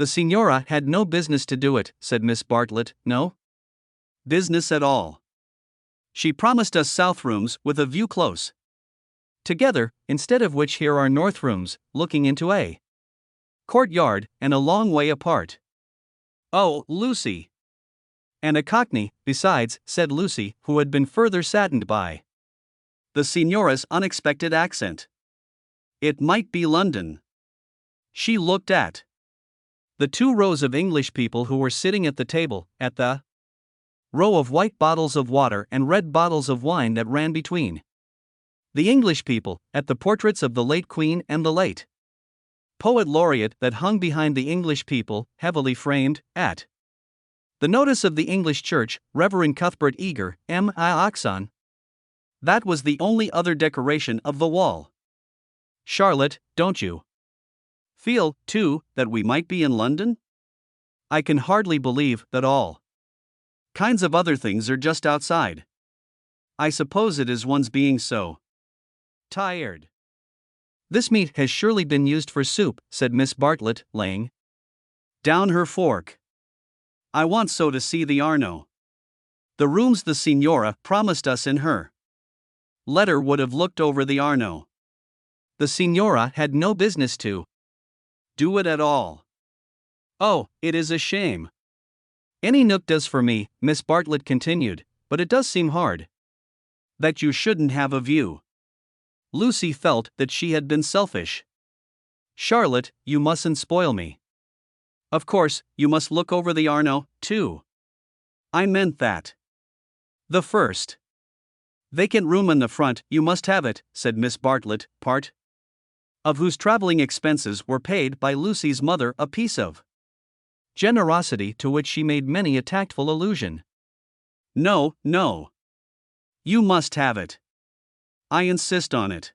The Signora had no business to do it, said Miss Bartlett. No business at all. She promised us south rooms with a view close together, instead of which here are north rooms, looking into a courtyard, and a long way apart. Oh, Lucy! And a cockney, besides, said Lucy, who had been further saddened by the Signora's unexpected accent. It might be London. She looked at the 2 rows of English people who were sitting at the table, at the row of white bottles of water and red bottles of wine that ran between the English people, at the portraits of the late Queen and the late Poet Laureate that hung behind the English people, heavily framed, at the notice of the English Church, Reverend Cuthbert Eager, M. I. Oxon. That was the only other decoration of the wall. Charlotte, don't you feel, too, that we might be in London? I can hardly believe that all kinds of other things are just outside. I suppose it is one's being so tired. This meat has surely been used for soup, said Miss Bartlett, laying down her fork. I want so to see the Arno. The rooms the Signora promised us in her letter would have looked over the Arno. The Signora had no business to do it at all. Oh, it is a shame. Any nook does for me, Miss Bartlett continued, but it does seem hard that you shouldn't have a view. Lucy felt that she had been selfish. Charlotte, you mustn't spoil me. Of course, you must look over the Arno, too. I meant that. The first vacant room in the front, you must have it, said Miss Bartlett, part of whose traveling expenses were paid by Lucy's mother, a piece of generosity to which she made many a tactful allusion. No, no. You must have it. I insist on it.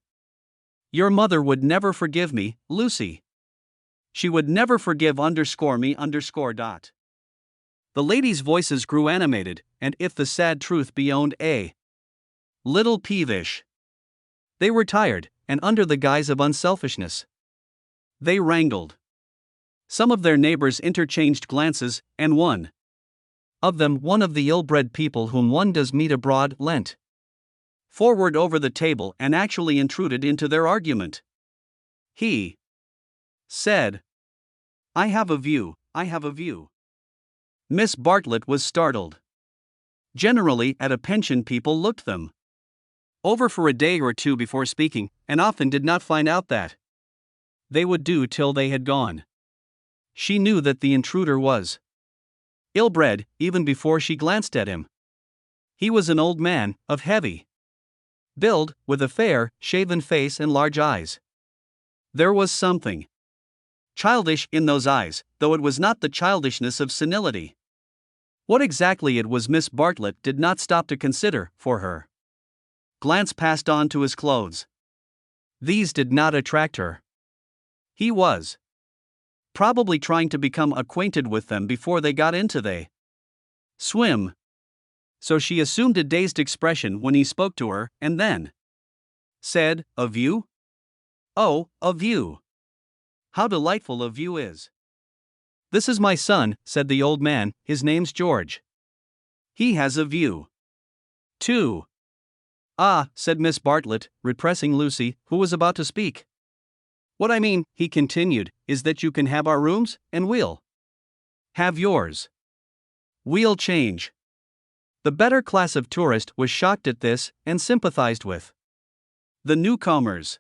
Your mother would never forgive me, Lucy. She would never forgive me. The ladies' voices grew animated, and if the sad truth be owned, a little peevish. They were tired, and under the guise of unselfishness, they wrangled. Some of their neighbors interchanged glances, and one of them, one of the ill-bred people whom one does meet abroad, leant forward over the table and actually intruded into their argument. He said, I have a view. Miss Bartlett was startled. Generally, at a pension, people looked them over for a day or two before speaking, and often did not find out that they would do till they had gone. She knew that the intruder was ill-bred, even before she glanced at him. He was an old man, of heavy build, with a fair, shaven face and large eyes. There was something childish in those eyes, though it was not the childishness of senility. What exactly it was Miss Bartlett did not stop to consider, for her glance passed on to his clothes. These did not attract her. He was probably trying to become acquainted with them before they got into the swim. So she assumed a dazed expression when he spoke to her, and then said, A view? Oh, a view. How delightful a view is. This is my son, said the old man, his name's George. He has a view, too. Ah, said Miss Bartlett, repressing Lucy, who was about to speak. What I mean, he continued, is that you can have our rooms, and we'll have yours. We'll change. The better class of tourist was shocked at this, and sympathized with the newcomers.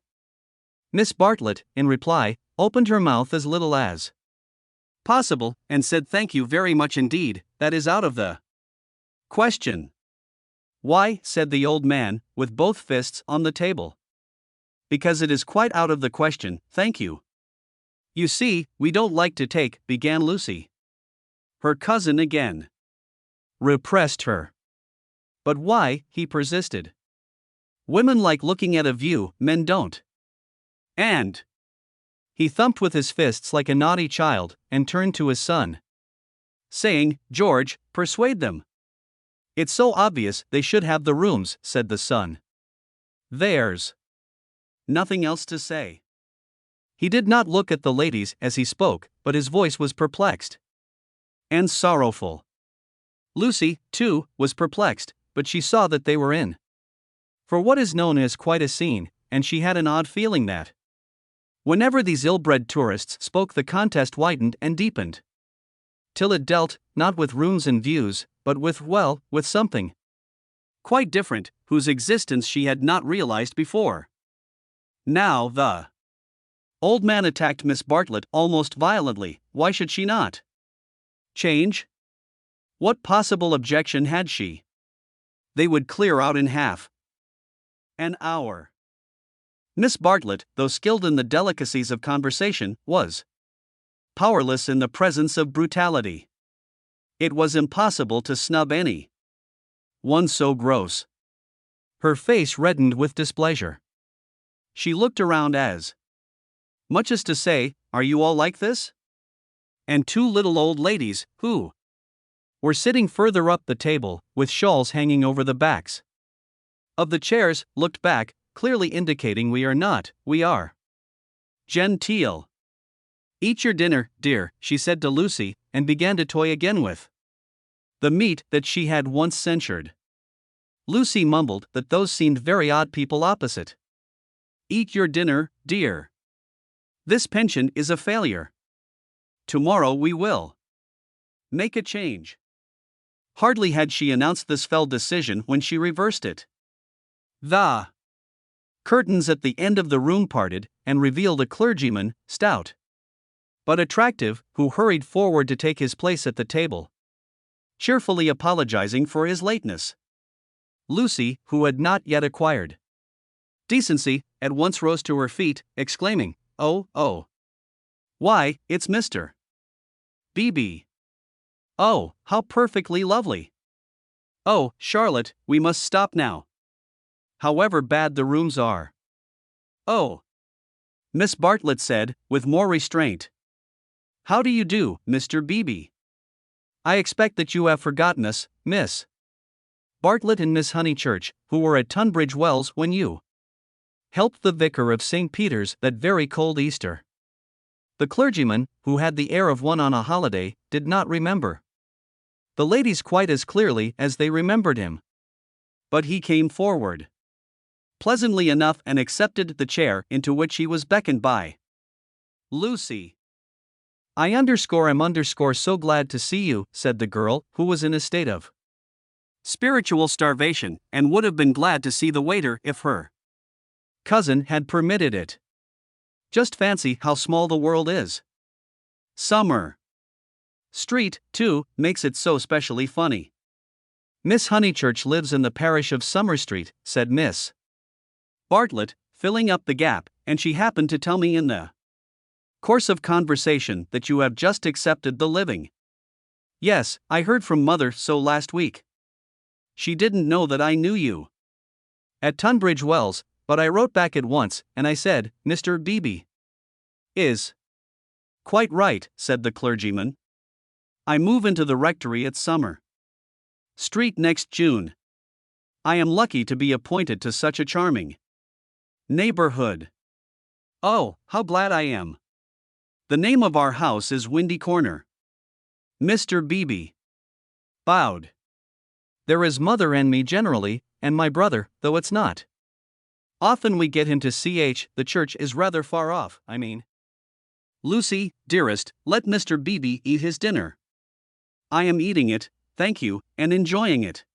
Miss Bartlett, in reply, opened her mouth as little as possible, and said thank you very much indeed, that is out of the question. Why, said the old man, with both fists on the table. Because it is quite out of the question, thank you. You see, we don't like to take, began Lucy. Her cousin again repressed her. But why, he persisted. Women like looking at a view, men don't. And he thumped with his fists like a naughty child, and turned to his son, saying, George, persuade them. It's so obvious they should have the rooms, said the son. There's nothing else to say. He did not look at the ladies as he spoke, but his voice was perplexed and sorrowful. Lucy, too, was perplexed, but she saw that they were in for what is known as quite a scene, and she had an odd feeling that whenever these ill-bred tourists spoke, the contest widened and deepened, till it dealt, not with rooms and views, but with something quite different, whose existence she had not realized before. Now the old man attacked Miss Bartlett almost violently. Why should she not change? What possible objection had she? They would clear out in half an hour. Miss Bartlett, though skilled in the delicacies of conversation, was powerless in the presence of brutality. It was impossible to snub any one so gross. Her face reddened with displeasure. She looked around as much as to say, "Are you all like this?" And two little old ladies, who were sitting further up the table, with shawls hanging over the backs of the chairs, looked back, clearly indicating we are genteel. "Eat your dinner, dear," she said to Lucy, and began to toy again with the meat that she had once censured. Lucy mumbled that those seemed very odd people opposite. "Eat your dinner, dear. This pension is a failure. Tomorrow we will make a change." Hardly had she announced this fell decision when she reversed it. The curtains at the end of the room parted, and revealed a clergyman, stout but attractive, who hurried forward to take his place at the table, cheerfully apologizing for his lateness. Lucy, who had not yet acquired decency, at once rose to her feet, exclaiming, Oh! Why, it's Mr. Beebe. Oh, how perfectly lovely! Oh, Charlotte, we must stop now. However bad the rooms are." "Oh," Miss Bartlett said, with more restraint. "How do you do, Mr. Beebe? I expect that you have forgotten us, Miss Bartlett and Miss Honeychurch, who were at Tunbridge Wells when you helped the vicar of St. Peter's that very cold Easter." The clergyman, who had the air of one on a holiday, did not remember the ladies quite as clearly as they remembered him. But he came forward pleasantly enough and accepted the chair into which he was beckoned by Lucy. "I am so glad to see you," said the girl, who was in a state of spiritual starvation, and would have been glad to see the waiter if her cousin had permitted it. Just fancy how small the world is. Summer Street, too, makes it so specially funny. "Miss Honeychurch lives in the parish of Summer Street," said Miss Bartlett, filling up the gap, "and she happened to tell me in the course of conversation that you have just accepted the living." "Yes, I heard from Mother so last week. She didn't know that I knew you at Tunbridge Wells, but I wrote back at once, and I said, Mr. Beebe is quite right," said the clergyman. "I move into the rectory at Summer Street next June. I am lucky to be appointed to such a charming neighborhood. Oh, how glad I am. The name of our house is Windy Corner." Mr. Beebe bowed. "There is Mother and me generally, and my brother, though it's not often we get him to the church is rather far off, I mean. Lucy, dearest, let Mr. Beebe eat his dinner." "I am eating it, thank you, and enjoying it."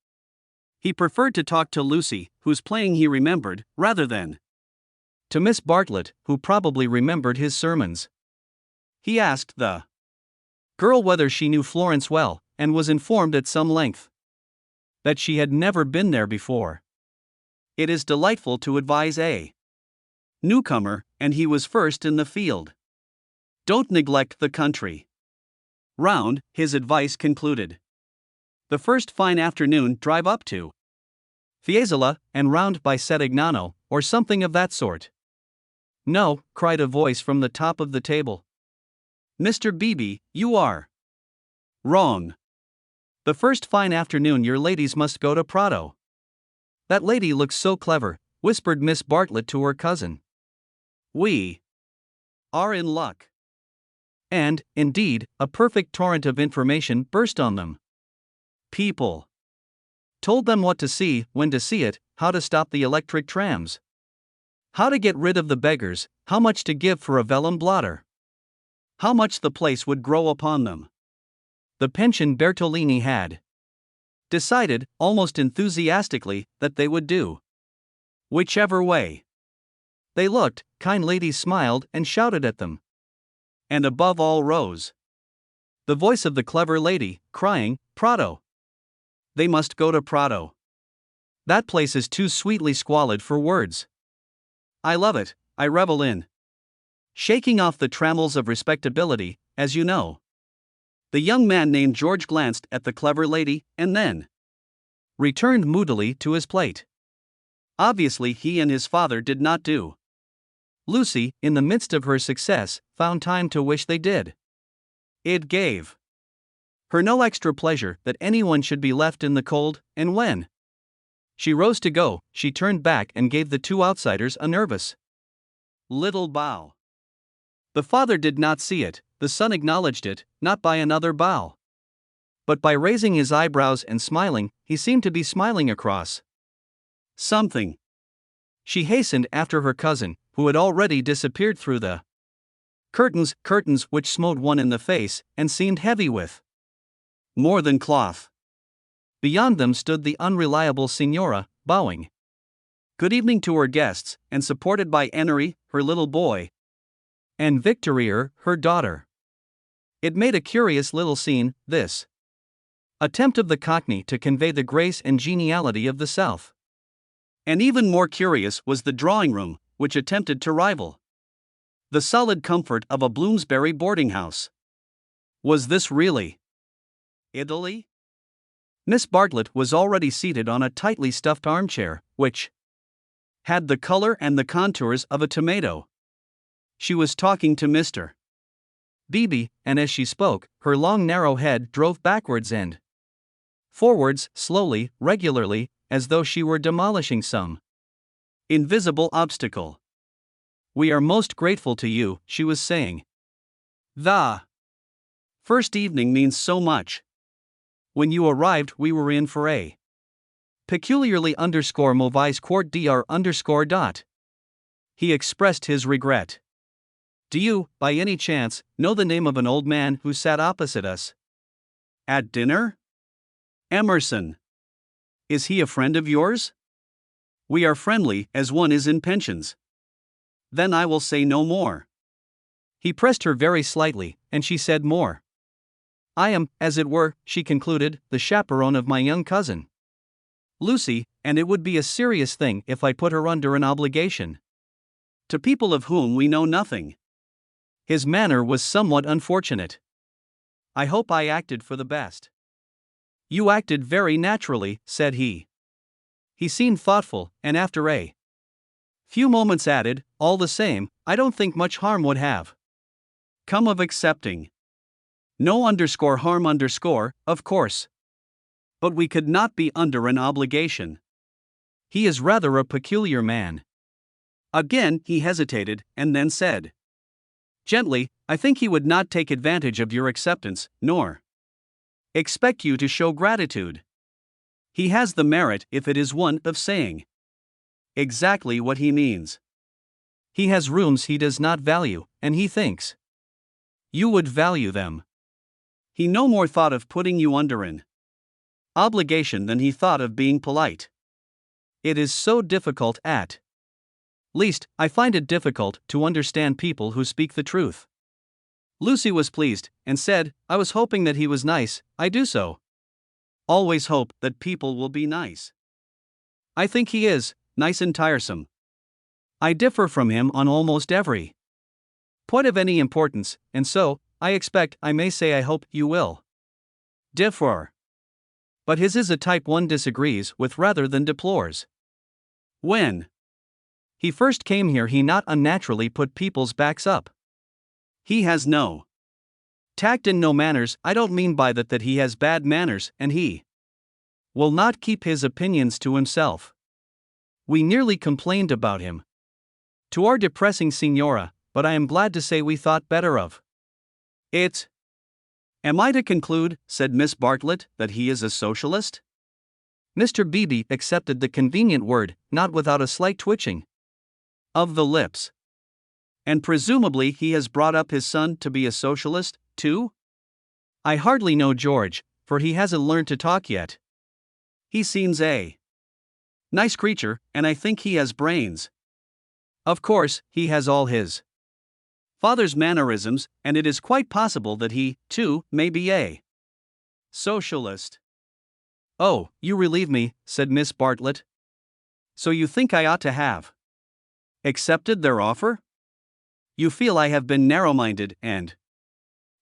He preferred to talk to Lucy, whose playing he remembered, rather than to Miss Bartlett, who probably remembered his sermons. He asked the girl whether she knew Florence well, and was informed at some length that she had never been there before. It is delightful to advise a newcomer, and he was first in the field. Don't neglect the country round, his advice concluded. The first fine afternoon drive up to Fiesole, and round by Settignano, or something of that sort. No, cried a voice from the top of the table. Mr. Beebe, you are wrong. The first fine afternoon your ladies must go to Prato. That lady looks so clever, whispered Miss Bartlett to her cousin. We are in luck. And, indeed, a perfect torrent of information burst on them. People told them what to see, when to see it, how to stop the electric trams, how to get rid of the beggars, how much to give for a vellum blotter, how much the place would grow upon them. The pension Bertolini had decided, almost enthusiastically, that they would do whichever way they looked. Kind ladies smiled and shouted at them. And above all rose the voice of the clever lady, crying, "Prato! They must go to Prato. That place is too sweetly squalid for words. I love it, I revel in shaking off the trammels of respectability, as you know." The young man named George glanced at the clever lady, and then returned moodily to his plate. Obviously, he and his father did not do. Lucy, in the midst of her success, found time to wish they did. It gave her no extra pleasure that anyone should be left in the cold, and when she rose to go, she turned back and gave the two outsiders a nervous little bow. The father did not see it, the son acknowledged it, not by another bow, but by raising his eyebrows and smiling. He seemed to be smiling across something. She hastened after her cousin, who had already disappeared through the curtains which smote one in the face, and seemed heavy with more than cloth. Beyond them stood the unreliable Signora, bowing good evening to her guests, and supported by Enery, her little boy, and Victorier, her daughter. It made a curious little scene, this attempt of the Cockney to convey the grace and geniality of the South. And even more curious was the drawing room, which attempted to rival the solid comfort of a Bloomsbury boarding house. Was this really Italy? Miss Bartlett was already seated on a tightly stuffed armchair, which had the color and the contours of a tomato. She was talking to Mr. Beebe, and as she spoke, her long narrow head drove backwards and forwards, slowly, regularly, as though she were demolishing some invisible obstacle. "We are most grateful to you," she was saying. "The first evening means so much. When you arrived, we were in for a peculiarly mauvaise quart d'heure . He expressed his regret. "Do you, by any chance, know the name of an old man who sat opposite us at dinner? Emerson. Is he a friend of yours? We are friendly, as one is in pensions." "Then I will say no more." He pressed her very slightly, and she said more. "I am, as it were," she concluded, "the chaperone of my young cousin Lucy, and it would be a serious thing if I put her under an obligation to people of whom we know nothing." His manner was somewhat unfortunate. "I hope I acted for the best." "You acted very naturally," said he. He seemed thoughtful, and after a few moments added, "All the same, I don't think much harm would have come of accepting. No harm, of course. But we could not be under an obligation. He is rather a peculiar man." Again he hesitated, and then said gently, "I think he would not take advantage of your acceptance, nor expect you to show gratitude. He has the merit, if it is one, of saying exactly what he means. He has rooms he does not value, and he thinks you would value them. He no more thought of putting you under an obligation than he thought of being polite. It is so difficult at least, I find it difficult to understand people who speak the truth." Lucy was pleased, and said, "I was hoping that he was nice." "I do so. Always hope that people will be nice. I think he is nice and tiresome. I differ from him on almost every point of any importance, and so, I expect I may say I hope you will differ. But his is a type one disagrees with rather than deplores. When he first came here, he not unnaturally put people's backs up. He has no tact and no manners. I don't mean by that he has bad manners, and he will not keep his opinions to himself. We nearly complained about him to our depressing Signora, but I am glad to say we thought better of it. Am I to conclude, said Miss Bartlett, that he is a socialist? Mr. Beebe accepted the convenient word, not without a slight twitching of the lips. And presumably he has brought up his son to be a socialist, too? I hardly know George, for he hasn't learned to talk yet. He seems a nice creature, and I think he has brains. Of course, he has all his father's mannerisms, and it is quite possible that he, too, may be a socialist. Oh, you relieve me, said Miss Bartlett. So you think I ought to have accepted their offer? You feel I have been narrow-minded and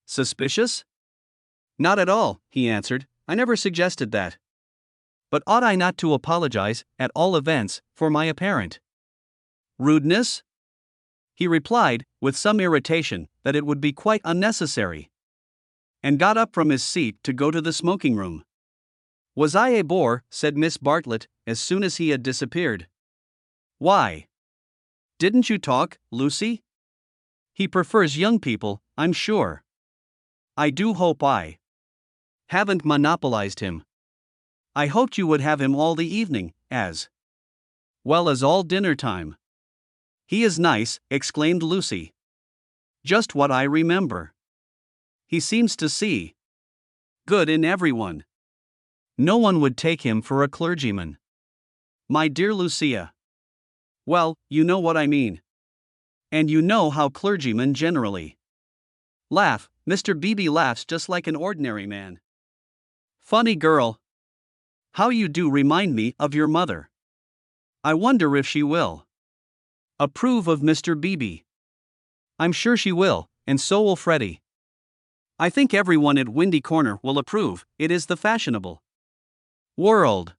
suspicious? Not at all, he answered. I never suggested that. But ought I not to apologize, at all events, for my apparent rudeness? He replied, with some irritation, that it would be quite unnecessary, and got up from his seat to go to the smoking room. Was I a bore? Said Miss Bartlett, as soon as he had disappeared. Why? Didn't you talk, Lucy? He prefers young people, I'm sure. I do hope I haven't monopolized him. I hoped you would have him all the evening, as well as all dinner time. He is nice, exclaimed Lucy. Just what I remember. He seems to see good in everyone. No one would take him for a clergyman. My dear Lucia. Well, you know what I mean. And you know how clergymen generally laugh. Mr. Beebe laughs just like an ordinary man. Funny girl. How you do remind me of your mother. I wonder if she will approve of Mr. Beebe. I'm sure she will, and so will Freddie. I think everyone at Windy Corner will approve. It is the fashionable world.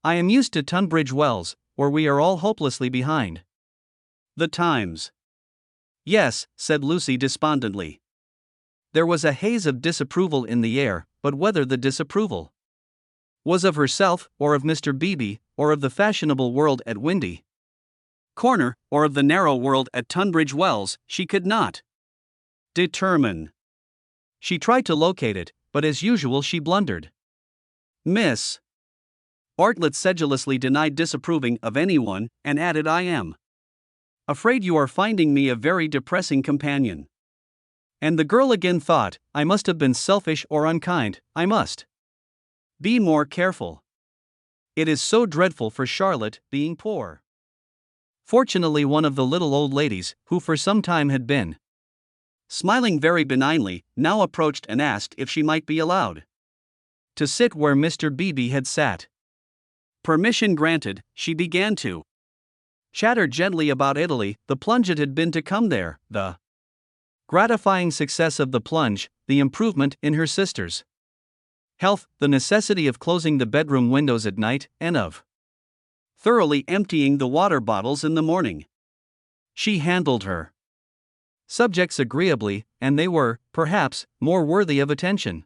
I am used to Tunbridge Wells, where we are all hopelessly behind the times. Yes, said Lucy despondently. There was a haze of disapproval in the air, but whether the disapproval was of herself, or of Mr. Beebe, or of the fashionable world at Windy Corner, or of the narrow world at Tunbridge Wells, she could not determine. She tried to locate it, but as usual she blundered. Miss Bartlett sedulously denied disapproving of anyone, and added, I am afraid you are finding me a very depressing companion. And the girl again thought, I must have been selfish or unkind, I must be more careful. It is so dreadful for Charlotte, being poor. Fortunately, one of the little old ladies, who for some time had been smiling very benignly, now approached and asked if she might be allowed to sit where Mr. Beebe had sat. Permission granted, she began to chatter gently about Italy, the plunge it had been to come there, the gratifying success of the plunge, the improvement in her sister's health, the necessity of closing the bedroom windows at night, and of thoroughly emptying the water bottles in the morning. She handled her subjects agreeably, and they were, perhaps, more worthy of attention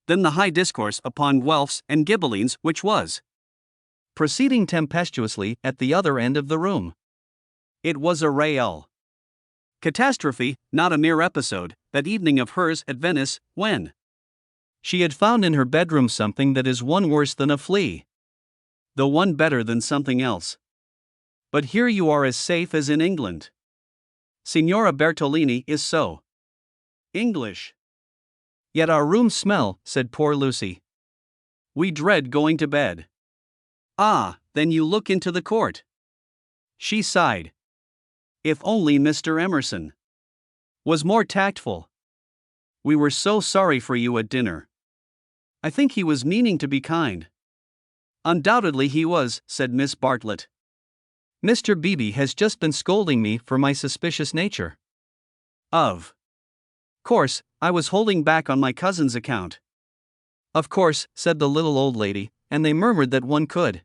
than the high discourse upon Guelphs and Ghibellines which was proceeding tempestuously at the other end of the room. It was a real catastrophe, not a mere episode, that evening of hers at Venice, when she had found in her bedroom something that is one worse than a flea, though one better than something else. But here you are as safe as in England. Signora Bertolini is so English. Yet our rooms smell, said poor Lucy. We dread going to bed. Ah, then you look into the court. She sighed. If only Mr. Emerson was more tactful. We were so sorry for you at dinner. I think he was meaning to be kind. Undoubtedly he was, said Miss Bartlett. Mr. Beebe has just been scolding me for my suspicious nature. Of course, I was holding back on my cousin's account. Of course, said the little old lady, and they murmured that one could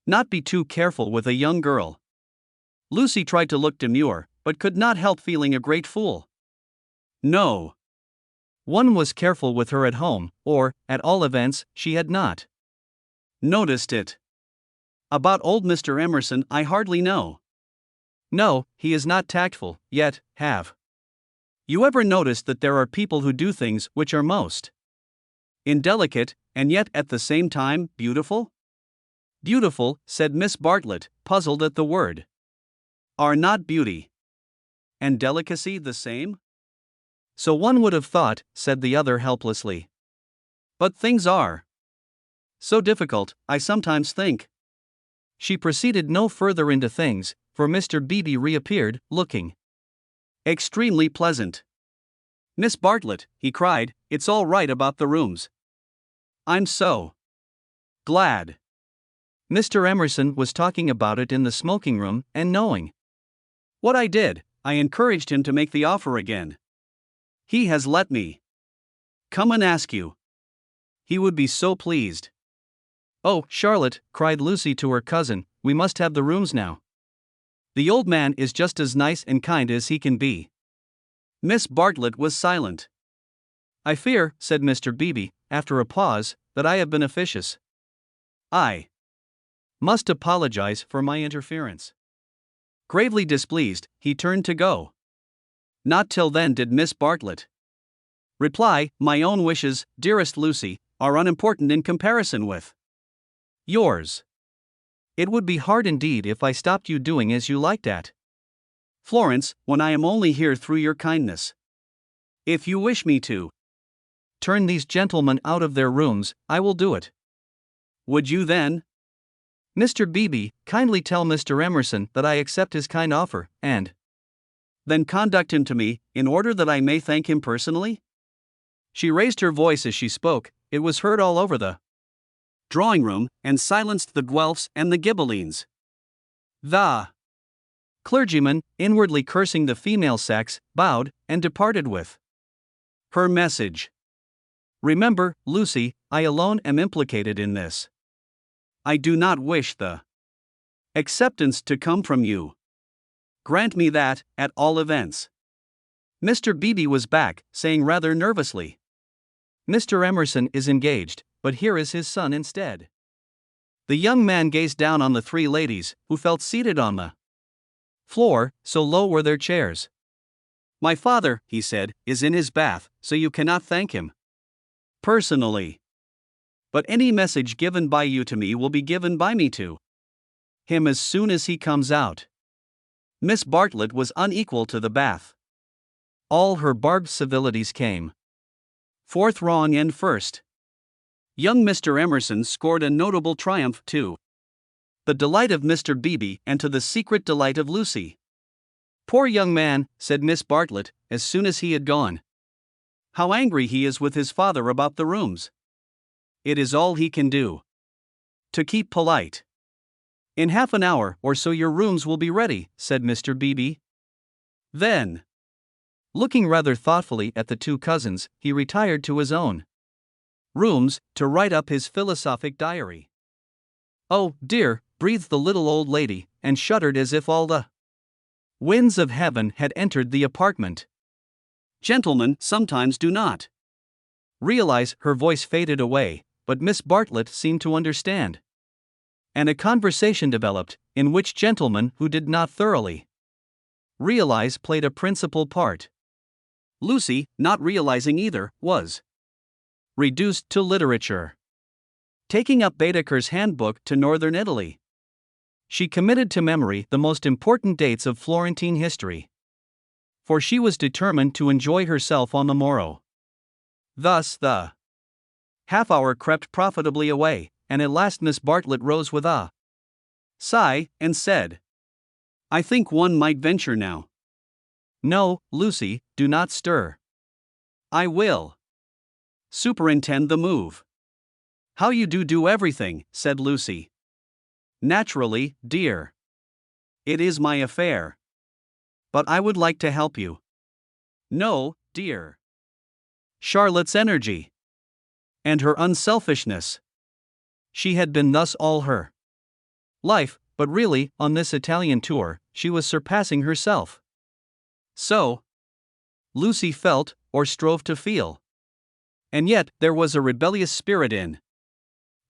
not be too careful with a young girl. Lucy tried to look demure, but could not help feeling a great fool. No. One was careful with her at home, or, at all events, she had not noticed it. About old Mr. Emerson I hardly know. No, he is not tactful, yet, have you ever noticed that there are people who do things which are most indelicate, and yet at the same time beautiful? Beautiful, said Miss Bartlett, puzzled at the word. Are not beauty and delicacy the same? So one would have thought, said the other helplessly. But things are so difficult, I sometimes think. She proceeded no further into things, for Mr. Beebe reappeared, looking extremely pleasant. Miss Bartlett, he cried, it's all right about the rooms. I'm so glad. Mr. Emerson was talking about it in the smoking room, and knowing what I did, I encouraged him to make the offer again. He has let me come and ask you. He would be so pleased. Oh, Charlotte, cried Lucy to her cousin, we must have the rooms now. The old man is just as nice and kind as he can be. Miss Bartlett was silent. I fear, said Mr. Beebe, after a pause, that I have been officious. I must apologize for my interference. Gravely displeased, he turned to go. Not till then did Miss Bartlett reply, my own wishes, dearest Lucy, are unimportant in comparison with yours. It would be hard indeed if I stopped you doing as you liked at Florence, when I am only here through your kindness. If you wish me to turn these gentlemen out of their rooms, I will do it. Would you then? Mr. Beebe, kindly tell Mr. Emerson that I accept his kind offer, and then conduct him to me, in order that I may thank him personally? She raised her voice as she spoke, it was heard all over the drawing room, and silenced the Guelphs and the Ghibellines. The clergyman, inwardly cursing the female sex, bowed, and departed with her message. Remember, Lucy, I alone am implicated in this. I do not wish the acceptance to come from you. Grant me that, at all events. Mr. Beebe was back, saying rather nervously, Mr. Emerson is engaged, but here is his son instead. The young man gazed down on the three ladies, who felt seated on the floor, so low were their chairs. My father, he said, is in his bath, so you cannot thank him personally. But any message given by you to me will be given by me to him as soon as he comes out. Miss Bartlett was unequal to the bath. All her barbed civilities came forth wrong and first. Young Mr. Emerson scored a notable triumph too. The delight of Mr. Beebe and to the secret delight of Lucy. Poor young man, said Miss Bartlett, as soon as he had gone. How angry he is with his father about the rooms. It is all he can do to keep polite. In half an hour or so your rooms will be ready, said Mr. Beebe. Then, looking rather thoughtfully at the two cousins, he retired to his own rooms to write up his philosophic diary. Oh, dear, breathed the little old lady, and shuddered as if all the winds of heaven had entered the apartment. Gentlemen sometimes do not realize. Her voice faded away, but Miss Bartlett seemed to understand. And a conversation developed, in which gentlemen who did not thoroughly realize played a principal part. Lucy, not realizing either, was reduced to literature. Taking up Baedeker's handbook to northern Italy, she committed to memory the most important dates of Florentine history. For she was determined to enjoy herself on the morrow. Thus the half-hour crept profitably away, and at last Miss Bartlett rose with a sigh, and said, I think one might venture now. No, Lucy, do not stir. I will superintend the move. How you do everything, said Lucy. Naturally, dear. It is my affair. But I would like to help you. No, dear. Charlotte's energy and her unselfishness. She had been thus all her life, but really, on this Italian tour, she was surpassing herself. So Lucy felt, or strove to feel. And yet, there was a rebellious spirit in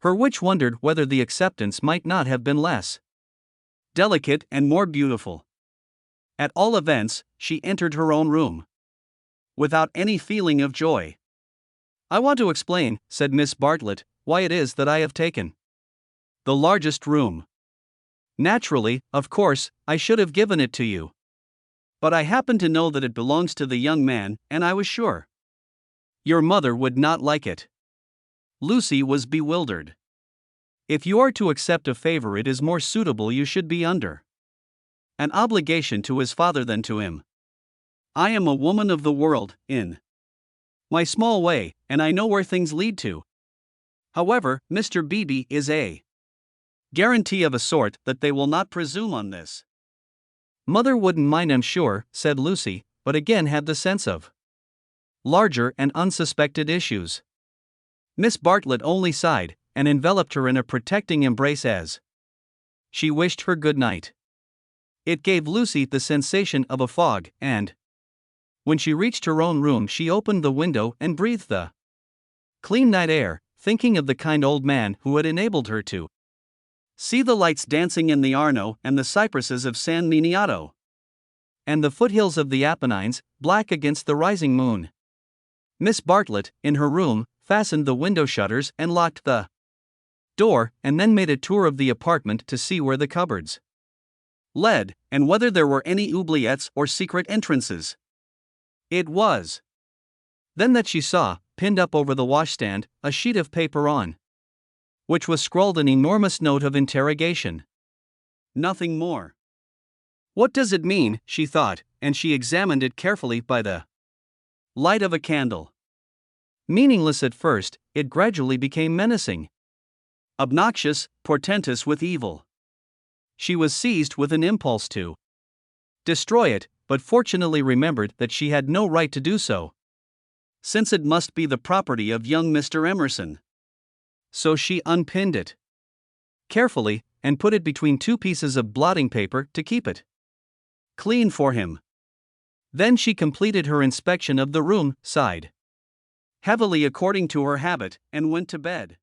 her which wondered whether the acceptance might not have been less delicate and more beautiful. At all events, she entered her own room without any feeling of joy. "I want to explain," said Miss Bartlett, "why it is that I have taken the largest room. Naturally, of course, I should have given it to you. But I happen to know that it belongs to the young man, and I was sure your mother would not like it." Lucy was bewildered. "If you are to accept a favor, it is more suitable you should be under an obligation to his father than to him. I am a woman of the world, in my small way, and I know where things lead to. However, Mr. Beebe is a guarantee of a sort that they will not presume on this." "Mother wouldn't mind, I'm sure," said Lucy, but again had the sense of larger and unsuspected issues. Miss Bartlett only sighed, and enveloped her in a protecting embrace as she wished her good night. It gave Lucy the sensation of a fog, and when she reached her own room she opened the window and breathed the clean night air, thinking of the kind old man who had enabled her to see the lights dancing in the Arno and the cypresses of San Miniato, and the foothills of the Apennines, black against the rising moon. Miss Bartlett, in her room, fastened the window shutters and locked the door, and then made a tour of the apartment to see where the cupboards led, and whether there were any oubliettes or secret entrances. It was then that she saw, pinned up over the washstand, a sheet of paper on which was scrawled an enormous note of interrogation. Nothing more. "What does it mean?" she thought, and she examined it carefully by the light of a candle. Meaningless at first, it gradually became menacing, obnoxious, portentous with evil. She was seized with an impulse to destroy it, but fortunately remembered that she had no right to do so, since it must be the property of young Mr. Emerson. So she unpinned it carefully and put it between two pieces of blotting paper to keep it clean for him. Then she completed her inspection of the room, sighed heavily according to her habit, and went to bed.